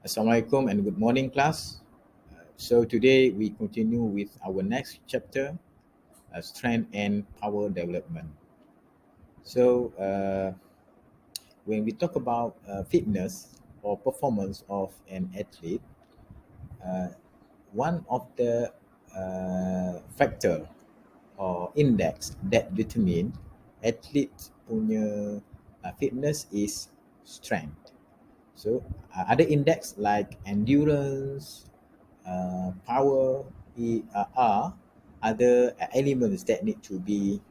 Assalamualaikum and good morning, class. So today we continue with our next chapter, strength and power development. So when we talk about fitness or performance of an athlete, uh, one of the factor or index that determine athlete punya fitness is strength. So other index like endurance, power are other elements that need to be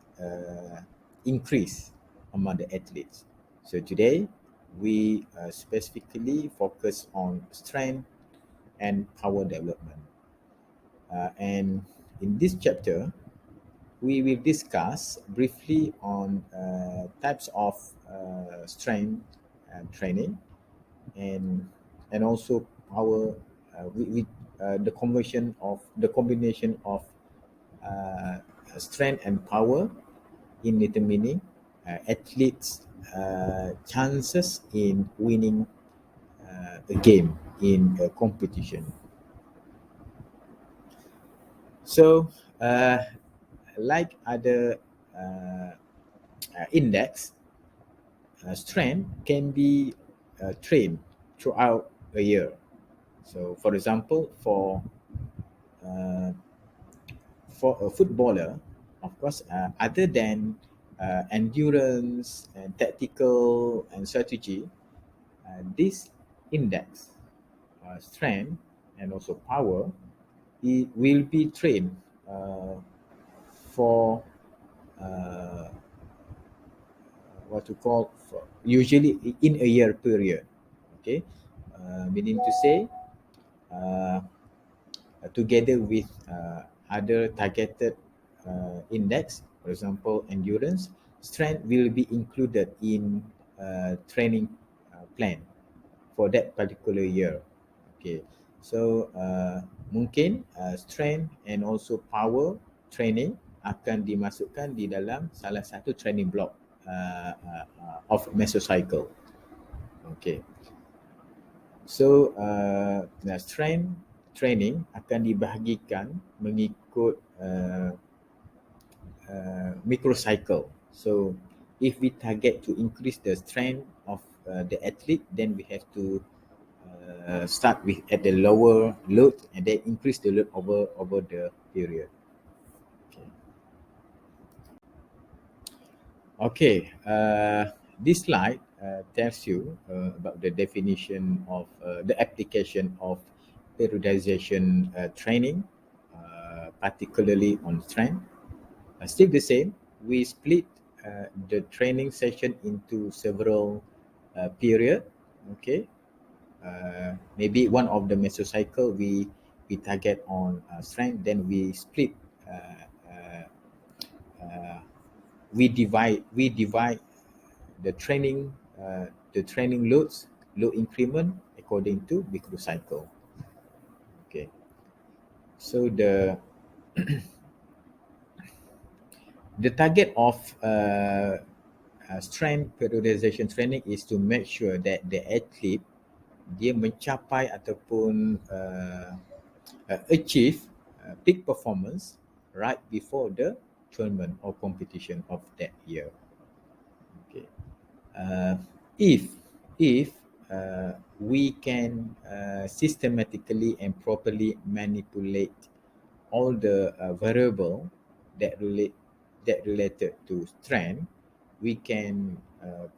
increased among the athletes. So today we specifically focus on strength and power development. And in this chapter, we will discuss briefly on types of strength training and also power with the combination of uh, strength and power in determining athletes' chances in winning a game in a competition. So, like other uh, index, strength can be trained throughout a year. So, for example, uh, for a footballer, of course, other than endurance and tactical and strategy, this index, strength and also power, it will be trained uh, for uh, what to call for, usually in a year period. Okay, meaning to say, uh, together with other targeted index, for example, endurance, strength will be included in training plan for that particular year. Okay, so mungkin strength and also power training akan dimasukkan di dalam salah satu training block of mesocycle. Okay, so strength training akan dibahagikan mengikut microcycle. So if we target to increase the strength of the athlete, then we have to start with at the lower load and then increase the load over the period. Okay. Okay, this slide tells you about the definition of the application of periodization training, particularly on strength. Still the same, we split the training session into several period. Okay, maybe one of the mesocycle we target on strength, then we split. Uh, uh, uh, we divide the training load increment according to microcycle. Okay, so the target of strength periodization training is to make sure that the athlete dia mencapai ataupun achieve peak performance right before the tournament or competition of that year. Okay. uh, if if we can systematically and properly manipulate all the variable that related to strength, we can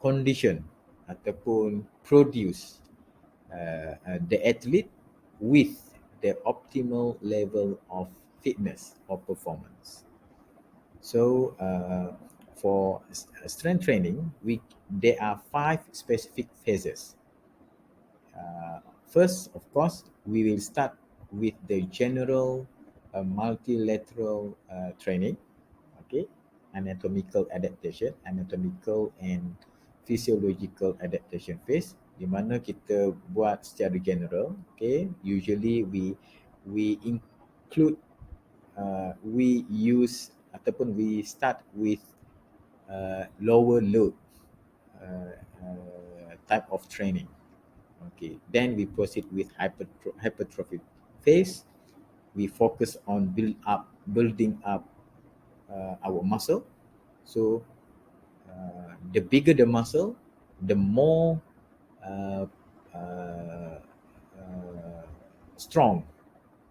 condition ataupun produce the athlete with the optimal level of fitness or performance. So for strength training, there are five specific phases. First, of course, we will start with the general multilateral training. Okay, anatomical and physiological adaptation phase, di mana kita buat secara general. Okay, usually we include we use ataupun we start with lower load type of training. Okay, then we proceed with hypertrophy phase. We focus on building up our muscle. So the bigger the muscle, the more uh, uh, strong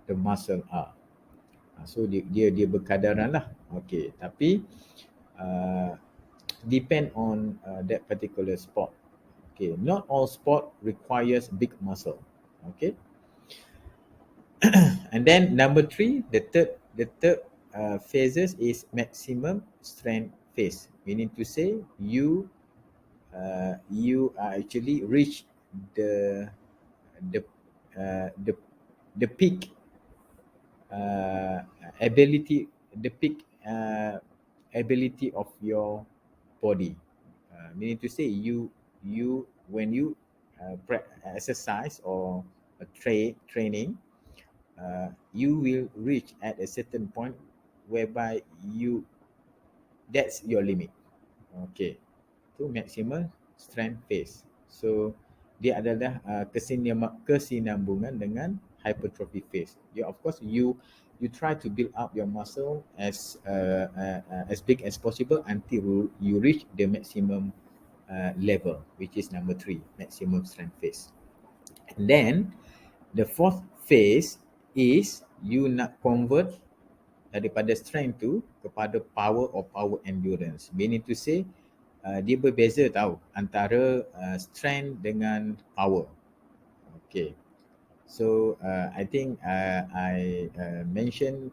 the muscle are. So dia berkadaran lah. Okay, tapi uh, depend on that particular sport. Okay, not all sport requires big muscle. Okay, and then number three, the third phases is maximum strength phase. Meaning to say you are actually reach the the the peak uh, ability, the peak ability of your body. Meaning to say you when you exercise or training, you will reach at a certain point whereby you that's your limit. Okay, to maximal strength phase. So dia adalah kesinambungan dengan hypertrophy phase. Yeah, of course you try to build up your muscle as big as possible until you reach the maximum level, which is number three, maximum strength phase. And then the fourth phase is you nak convert daripada strength tu kepada power or power endurance. Meaning to say dia berbeza tau antara strength dengan power. Okay. So I think I mentioned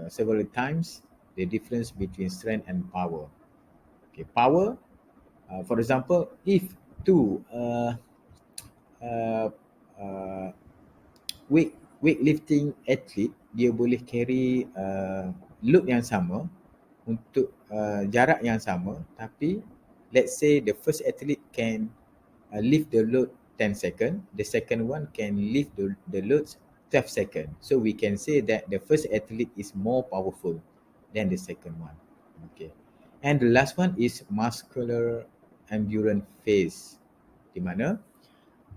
several times the difference between strength and power. Okay, power, for example, if two uh, uh, weightlifting athlete dia boleh carry load yang sama untuk jarak yang sama, tapi let's say the first athlete can lift the load 10 second, the second one can lift the load 12 second. So we can say that the first athlete is more powerful than the second one. Okay. And the last one is muscular endurance phase, di mana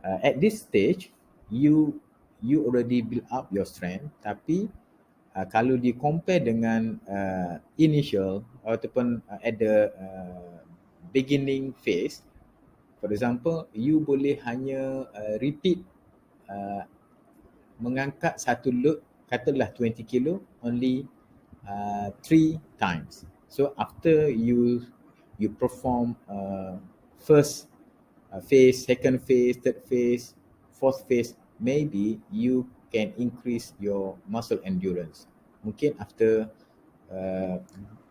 at this stage you already build up your strength, tapi kalau di compare dengan initial ataupun at the beginning phase, for example you boleh hanya repeat mengangkat satu load, katalah 20 kilo, only 3 times. So after you perform first phase, second phase, third phase, fourth phase, maybe you can increase your muscle endurance. Mungkin uh,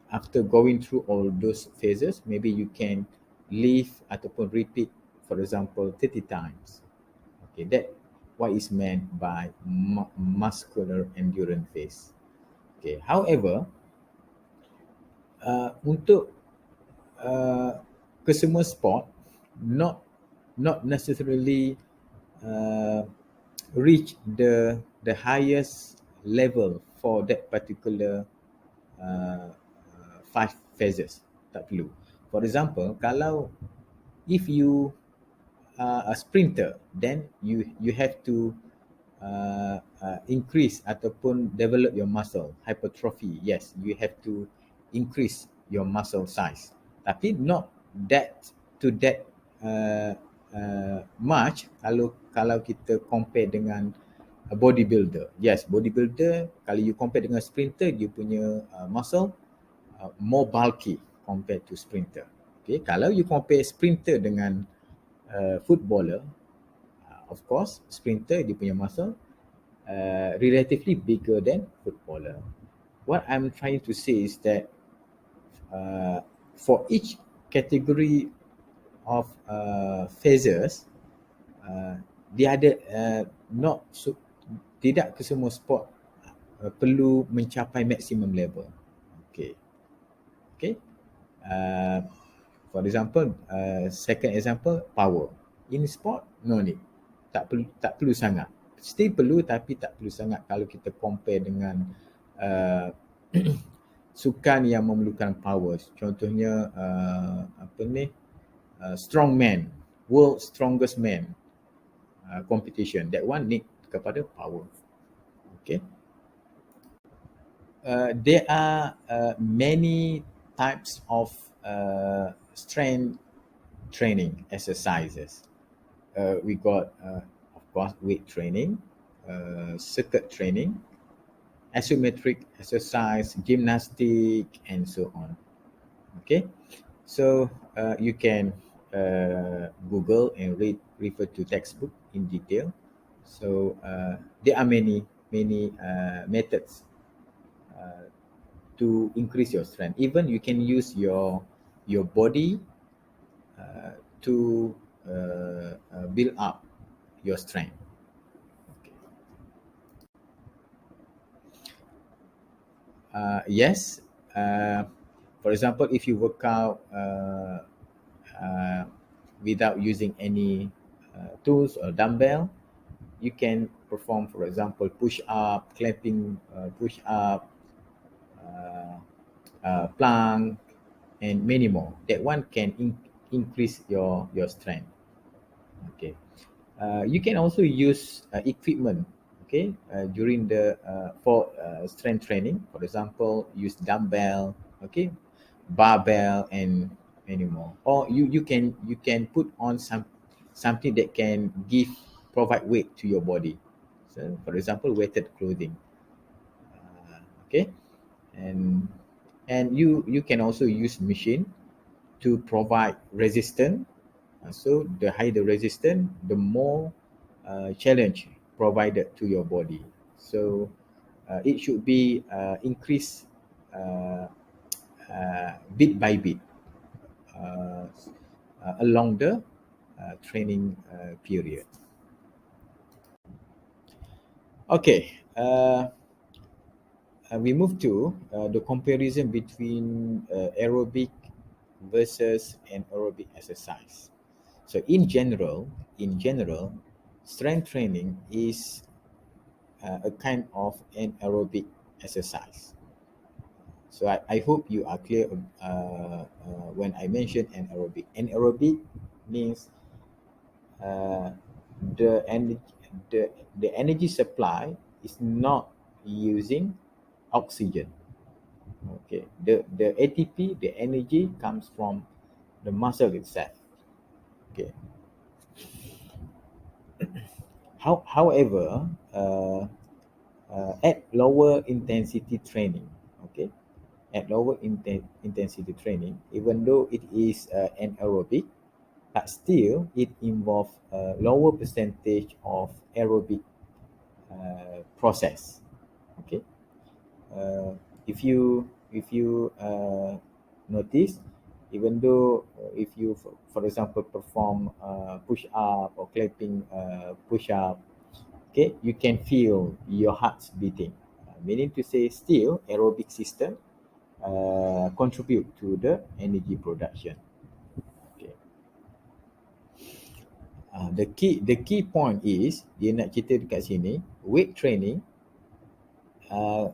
after going through all those phases, maybe you can lift ataupun repeat, for example, 30 times. Okay, that what is meant by muscular endurance phase. Okay, however, untuk kesemua sport, not necessarily reach the highest level for that particular five phases. Tak perlu. For example, kalau if you are a sprinter, then you have to increase ataupun develop your muscle, hypertrophy. Yes, you have to increase your muscle size, tapi not that much kalau kita compare dengan a bodybuilder. Yes, bodybuilder, kalau you compare dengan sprinter, dia punya muscle more bulky compared to sprinter. Okay, kalau you compare sprinter dengan footballer, of course sprinter dia punya muscle relatively bigger than footballer. What I'm trying to say is that for each category of phases, dia ada not so, tidak kesemua sport perlu mencapai maximum level. Okay. Okay. For example, second example, power. In sport, no need. Tak perlu sangat. Still perlu, tapi tak perlu sangat kalau kita compare dengan sukan yang memerlukan power. Contohnya strong man, world strongest man. competition. That one need kepada power. Okay. There are many types of strength training exercises. We got, of course, weight training, circuit training, isometric exercise, gymnastic, and so on. Okay, so you can Google and refer to textbook in detail. So there are many methods to increase your strength. Even you can use your body to build up your strength. Yes. For example, if you work out uh, without using any tools or dumbbell, you can perform, for example, push up, clapping, push up, uh, plank, and many more. That one can increase your strength. Okay. You can also use equipment. Okay, during the for strength training. For example, use dumbbell. Okay, barbell, and many more. Or you can put on something that can provide weight to your body. So, for example, weighted clothing. Okay, and you can also use machine to provide resistance. So the higher the resistance, the more challenge provided to your body. So it should be increased bit by bit uh, along the training period. Okay, we move to the comparison between aerobic versus anaerobic exercise. So in general, strength training is a kind of anaerobic exercise. So I hope you are clear when I mention anaerobic. Anaerobic means uh, the energy the energy supply is not using oxygen. Okay, the ATP, the energy comes from the muscle itself. Okay. However, at lower intensity training, okay, at lower intensity training, even though it is an aerobic, but still it involves a lower percentage of aerobic process. Okay, uh, if you notice, even though if you for example perform push up or clapping push up, okay, you can feel your heart's beating, meaning to say still aerobic system contribute to the energy production. Okay. The key point is dia nak cerita dekat sini weight training uh,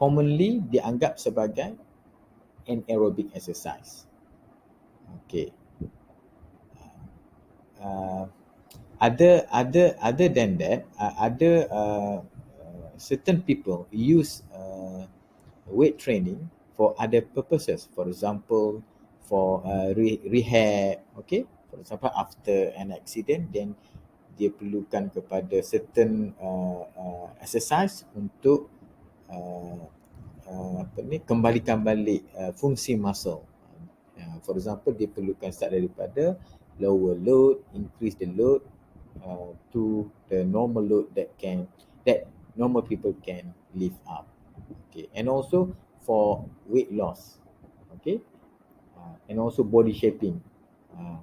commonly dianggap sebagai an aerobic exercise. Okay. Uh, other than that, other certain people use weight training for other purposes. For example, for rehab. Okay. For example, after an accident, then dia perlukan kepada certain exercise untuk uh, apa ni kembalikan balik fungsi muscle. For example, dia perlukan start daripada lower load, increase the load to the normal load that normal people can lift up. Okay, and also for weight loss. Okay, and also body shaping. Uh,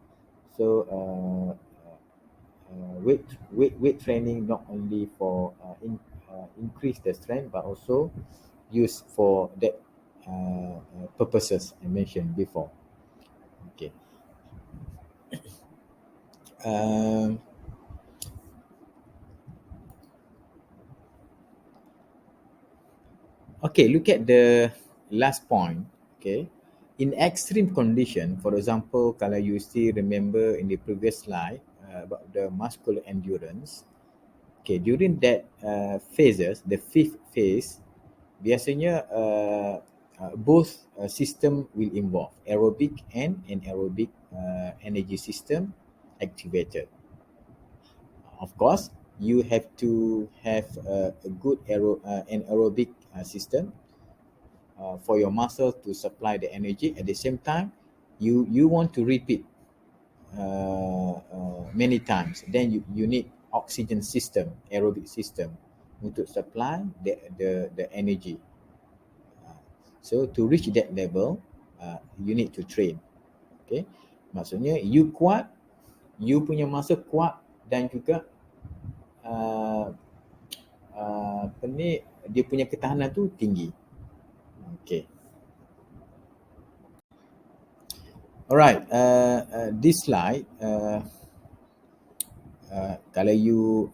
so weight training not only for increase the strength but also used for that purposes I mentioned before. Okay. Um, okay, look at the last point. Okay. In extreme condition, for example, kalau you still remember in the previous slide, about the muscular endurance. Okay, during that phases, the fifth phase, biasanya both system will involve aerobic and anaerobic energy system activated. Of course, you have to have a good anaerobic system for your muscle to supply the energy. At the same time, you want to repeat many times. Then you need oxygen system, aerobic system untuk supply the energy. So to reach that level, you need to train. Okay, maksudnya you kuat, you punya muscle kuat dan juga apa ni, dia punya ketahanan tu tinggi. Okay. Alright, this slide, kalau you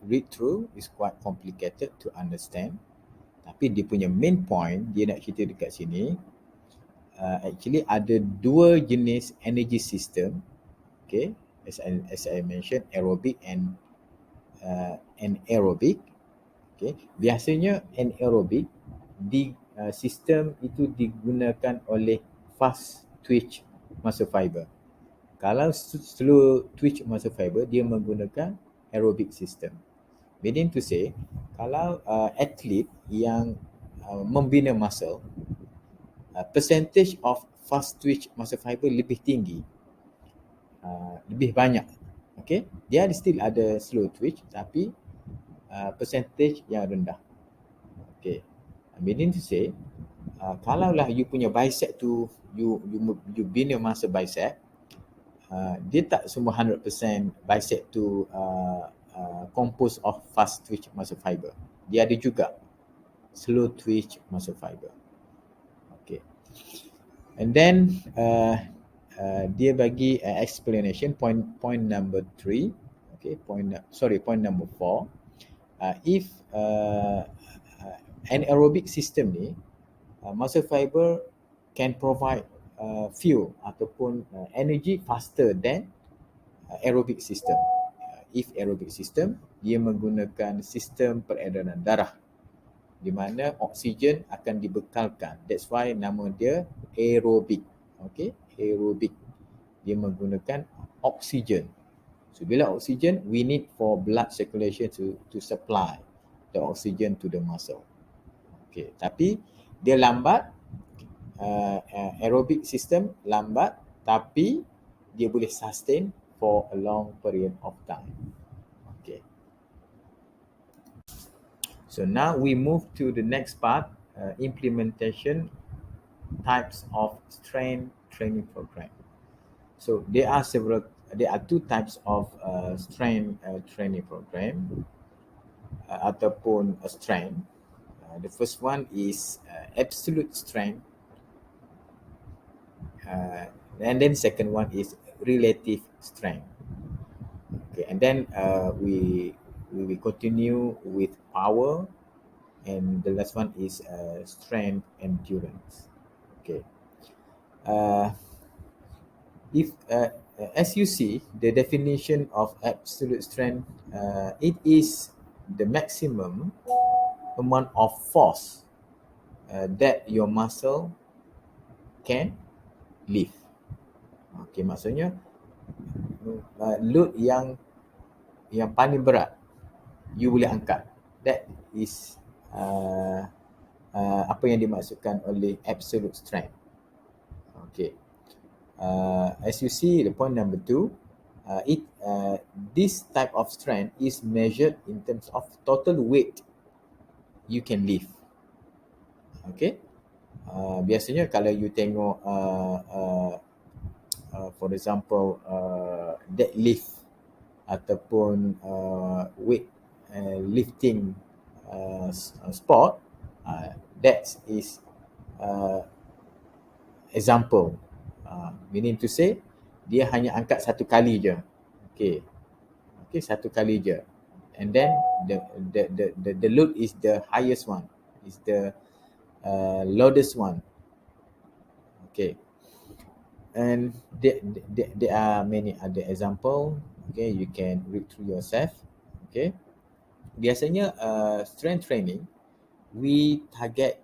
read through, is quite complicated to understand. Tapi dia punya main point, dia nak cerita dekat sini, actually ada dua jenis energy system. Okay, as I mentioned, aerobic and anaerobic. Okay, biasanya anaerobic di sistem itu digunakan oleh fast twitch muscle fiber. Kalau slow twitch muscle fiber, dia menggunakan aerobic system. Meaning to say, kalau atlet yang membina muscle, percentage of fast twitch muscle fiber lebih tinggi, lebih banyak. Okay, dia still ada slow twitch tapi percentage yang rendah. Okay, meaning to say, kalaulah you punya bicep tu, you bina muscle bicep, dia tak semua 100% bicep tu composed of fast twitch muscle fiber. Dia ada juga slow twitch muscle fiber. Okay. And then dia bagi explanation point number 3. Okay, point number 4. If anaerobic system ni, muscle fiber can provide fuel ataupun energy faster than aerobic system. If aerobic system, dia menggunakan sistem peredaran darah di mana oksigen akan dibekalkan. That's why nama dia aerobic. Okay, aerobic. Dia menggunakan oksigen. So bila oksigen, we need for blood circulation to supply the oxygen to the muscle. Okay, tapi dia lambat. Aerobic system lambat, tapi dia boleh sustain for a long period of time. Okay. So now we move to the next part, implementation types of strength training program. So there are two types of strength training program ataupun strength. The first one is absolute strength, and then second one is relative strength. Okay, and then we will continue with power, and the last one is strength endurance. Okay. If as you see, the definition of absolute strength, it is the maximum amount of force that your muscle can lift. Okay, maksudnya load yang paling berat you boleh angkat. That is apa yang dimaksudkan oleh absolute strength. Okay. As you see, the point number 2, this type of strength is measured in terms of total weight you can lift. Okay. Biasanya kalau you tengok for example deadlift ataupun weight lifting sport, that is example, meaning to say dia hanya angkat satu kali je. Okay, satu kali je, and then the load is the highest one, is the loudest one. Okay. And there are many other example. Okay, you can read through yourself. Okay, biasanya strength training we target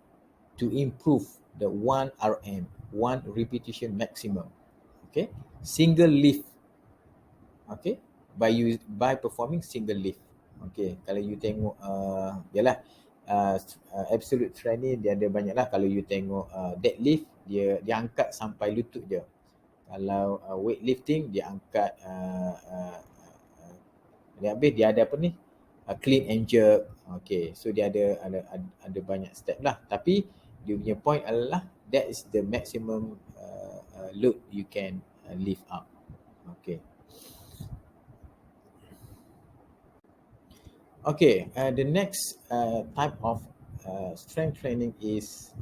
to improve the 1 RM, one repetition maximum. Okay, single lift. Okay, by performing single lift. Okay, kalau you tengok yalah, absolute strength ni dia ada banyak lah. Kalau you tengok deadlift, dia angkat sampai lutut je. Kalau weightlifting dia angkat dia habis dia ada apa ni, clean and jerk. Okay, so dia ada banyak step lah, tapi dia punya point adalah that is the maximum load you can lift up. Okay. Okay, the next type of strength training is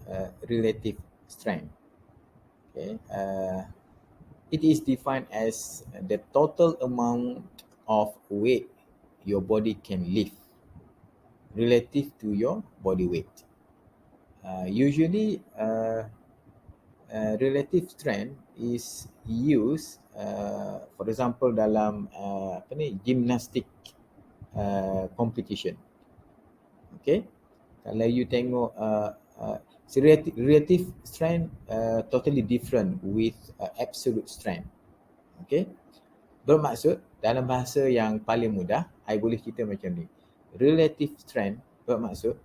relative strength. Okay, it is defined as the total amount of weight your body can lift relative to your body weight. Usually, relative strength is used, for example, dalam apa ni, gymnastic competition. Okay, kalau you tengok relative strength totally different with absolute strength. Okay, bermaksud dalam bahasa yang paling mudah, I boleh cerita macam ni. Relative strength bermaksud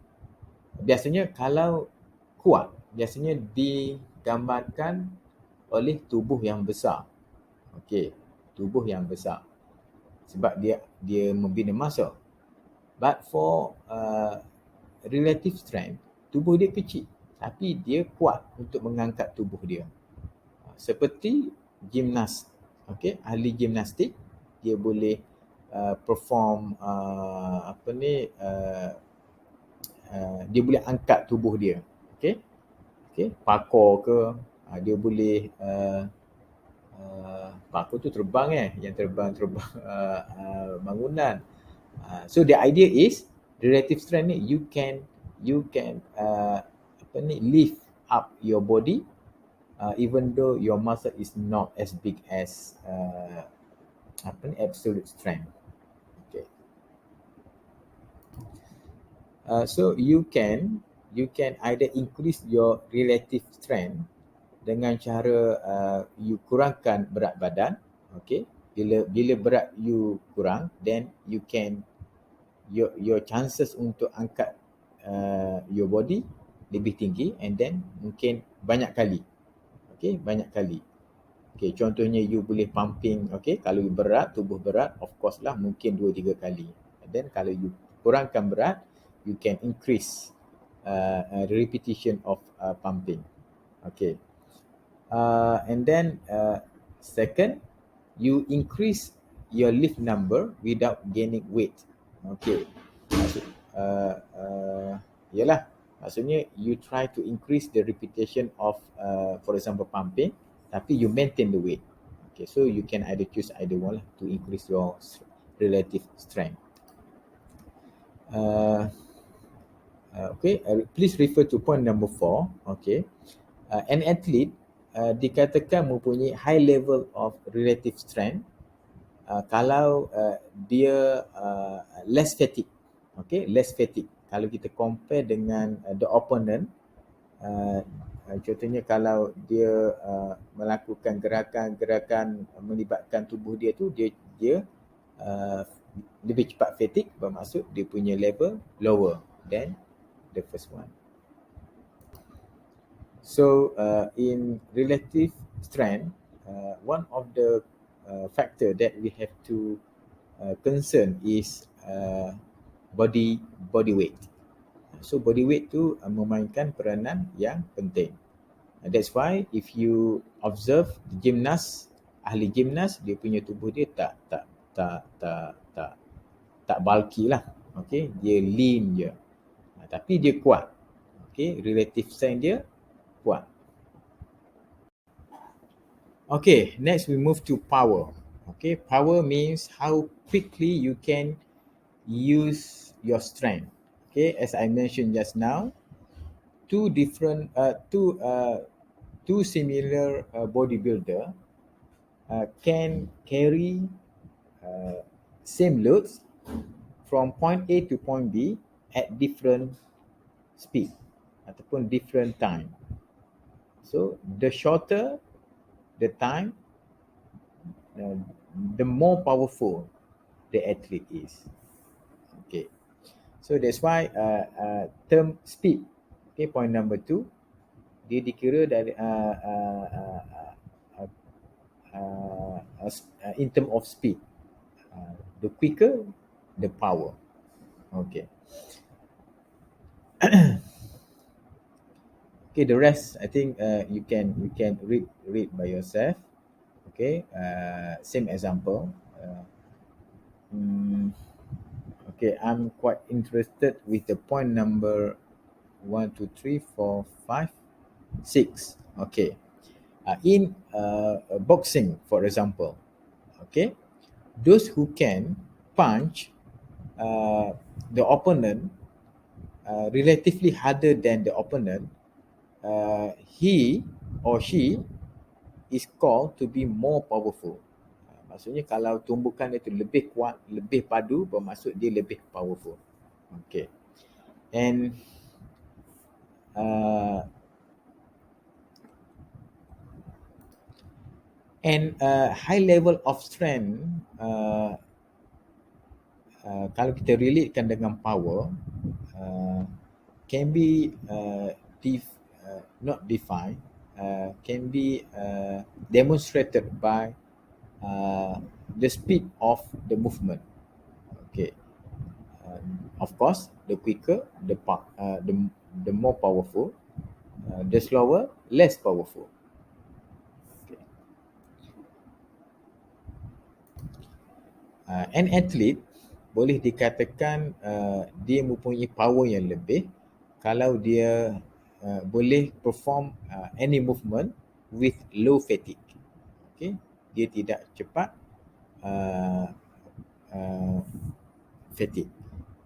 biasanya kalau kuat, biasanya digambarkan oleh tubuh yang besar. Okey, tubuh yang besar. Sebab dia membina masa. But for relative strength, tubuh dia kecil tapi dia kuat untuk mengangkat tubuh dia. Seperti gimnas. Okey, ahli gimnastik dia boleh perform apa ni dia boleh angkat tubuh dia. Okey. Okey, parkour ke, dia boleh parkour tu terbang yang terbang bangunan. So the idea is relative strength ni you can apa ni, lift up your body even though your muscle is not as big as apa ni, absolute strength. Okay. So you can either increase your relative strength dengan cara you kurangkan berat badan. Okay, bila berat you kurang, then you can your chances untuk angkat your body lebih tinggi, and then mungkin banyak kali. Okay, banyak kali. Okay, contohnya you boleh pumping, okay, kalau you berat, tubuh berat, of course lah mungkin 2-3 kali. And then kalau you kurangkan berat, you can increase repetition of pumping. Okay. And then second, you increase your lift number without gaining weight. Okay. Maksud, yalah, maksudnya you try to increase the repetition of for example pumping, tapi you maintain the weight. Okay, so you can either choose either one lah to increase your relative strength. Okay, please refer to point number 4. Okay, an athlete dikatakan mempunyai high level of relative strength kalau dia less fatigue. Okay, less fatigue. Kalau kita compare dengan the opponent, contohnya kalau dia melakukan gerakan-gerakan melibatkan tubuh dia tu, dia lebih cepat fatigue, bermaksud dia punya level lower than the first one. So in relative strength, one of the factor that we have to concern is body weight. So body weight tu memainkan peranan yang penting. That's why if you observe gymnast, ahli gymnast, dia punya tubuh dia tak bulky lah. Okay, dia lean je. Tapi dia kuat. Okay, relative strength dia kuat. Okay, next we move to power. Okay, power means how quickly you can use your strength. Okay, as I mentioned just now, two two similar bodybuilder can carry uh, same loads from point A to point B at different speed ataupun different time. So the shorter the time, uh, the more powerful the athlete is. Okay, so that's why term speed. Okay, point number two, dia dikira dari in term of speed. The quicker, the power. Okay. Okay, the rest I think you can read by yourself. Okay, same example. Mm, okay, I'm quite interested with the point number one, two, three, four, five, six. Okay, in boxing, for example, okay, those who can punch uh, the opponent relatively harder than the opponent, he or she is called to be more powerful. Maksudnya kalau tumbukan itu lebih kuat, lebih padu, bermaksud dia lebih powerful. Okay. And uh, high level of strength, kalau kita relatekan dengan power, can be not defined, can be demonstrated by the speed of the movement. Okay. Of course, the quicker, the more powerful. The slower, less powerful. Okay. An athlete boleh dikatakan dia mempunyai power yang lebih kalau dia boleh perform any movement with low fatigue. Okay, dia tidak cepat fatigue.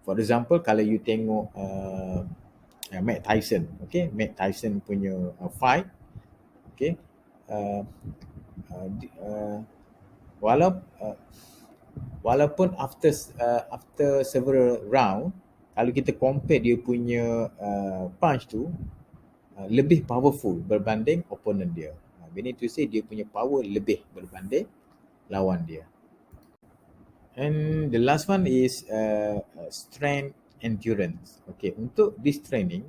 For example, kalau you tengok Mike Tyson, okay, Mike Tyson punya fight, okay, walaupun after several round, kalau kita compare dia punya punch tu lebih powerful berbanding opponent dia. Meaning to say dia punya power lebih berbanding lawan dia. And the last one is strength endurance. Okay, untuk this training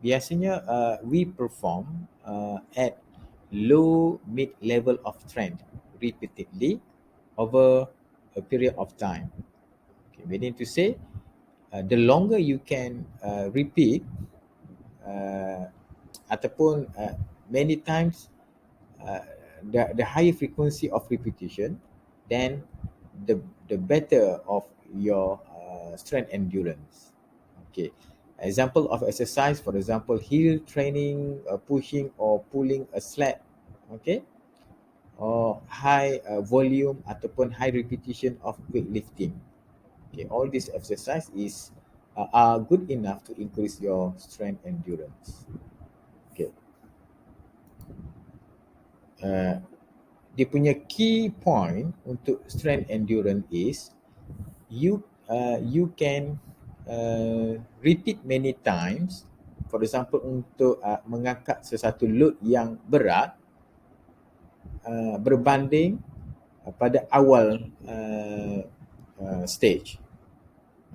biasanya we perform at low mid level of strength repeatedly over a period of time. Okay, meaning to say the longer you can repeat ataupun many times, the higher frequency of repetition, then the better of your strength endurance. Okay, example of exercise, for example, hill training, pushing or pulling a sled. Okay, or high volume ataupun high repetition of weightlifting. Okay, all this exercise is are good enough to increase your strength endurance. Okay. Dia punya key point untuk strength endurance is you can repeat many times. For example, untuk mengangkat sesuatu load yang berat berbanding pada awal stage.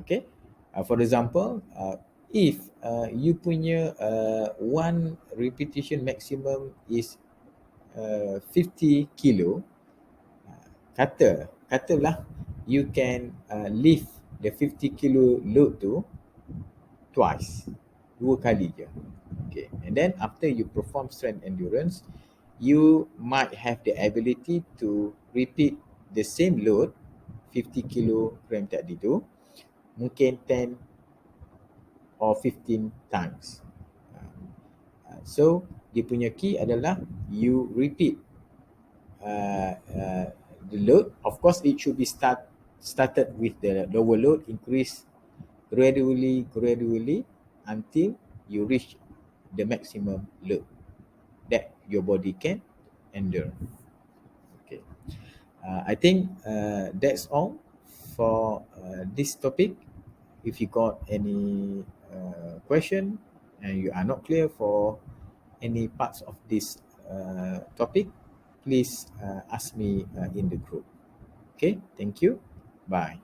Okay, for example, if you punya one repetition maximum is 50 kilo, katalah you can lift the 50 kilo load tu twice, dua kali je. Okay, and then after you perform strength endurance, you might have the ability to repeat the same load 50 kilogram tadi tu mungkin 10 or 15 times. So dia punya key adalah you repeat the load. Of course, it should be started with the lower load, increase gradually until you reach the maximum load. your body can endure. Okay. I think that's all for this topic. If you got any question and you are not clear for any parts of this topic, please ask me in the group. Okay, thank you. Bye.